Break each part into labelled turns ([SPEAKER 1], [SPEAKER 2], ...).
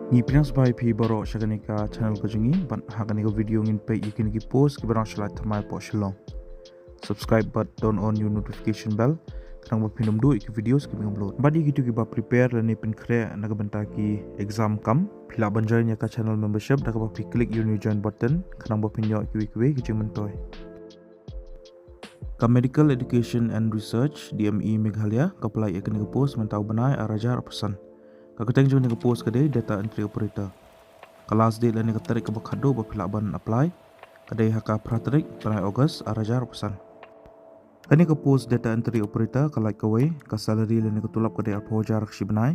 [SPEAKER 1] Ni pinang sebai pi borok syagani ka channel ko jungi ban hagani ko video ngin pe ikin ki post ki barang shalai thamai po shillong. Subscribe but turn on your notification bell kanang ba pinum do iki videos ki upload. Badi gitu ki ba prepare lani pin kre naga banta ki exam kam phila banjai nya ka channel membership daga ba pi click your new join button kanang ba pin yo ki jing mentoy. Ka Medical Education and Research DME Meghalaya ka apply ikan ke post mentau benai arajar pesan. Ka keteng jong ke post kade data entry operator. Ka last date lani ka tarik ka bakhado ba philaban apply kade haka pratrik benai August arajar pesan. Kani ka post data entry operator ka like away ka salary lani ka tulop kade aphojar rakshi benai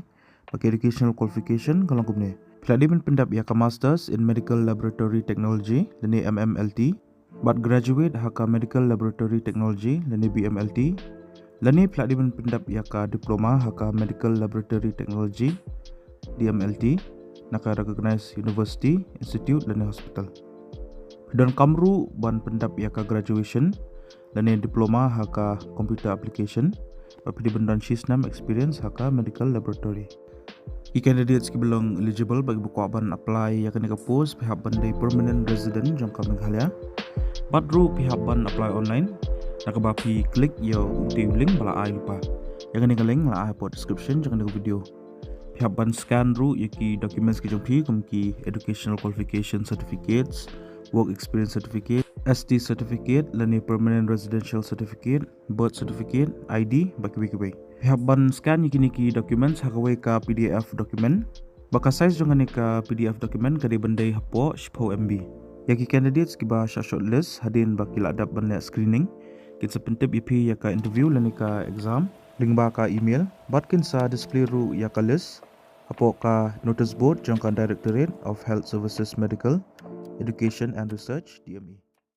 [SPEAKER 1] ba educational qualification ka langkumne. Philadimen pendap ya ka masters in medical laboratory technology lani MMLT but graduate haka medical laboratory technology lani BMLT lani pladimen pendap yaka diploma haka medical laboratory technology DMLT naka recognized university institute lani hospital dan kamru ban pendap yaka graduation lani diploma haka computer application bapidi bendan shisnam experience haka medical laboratory. Candidates ki belong eligible bagi buku ban apply yakni ka post pihak bandai permanent resident jangka Meghalaya. Badru pihak ban apply online nak bapi klik yo ukti link bala ai lupa. Yang ni link la ai po description jangan dengar video. Pihak ban scan ru yaki documents ki jompi kumki educational qualification certificates, work experience certificate, ST certificate, lani permanent residential certificate, birth certificate, ID baki. Pihak ban scan yaki documents hakawai ka PDF document. Baka size jangan ka PDF document kadi bandai hapo 10 MB. Yaki candidates kiba shortlist hadin baki ladap banle screening kin sepentip ipi yaka interview lani ka exam link ba ka email batkin sa display ru yaka list apo ka notice board jangka Directorate of Health Services Medical Education and Research DME.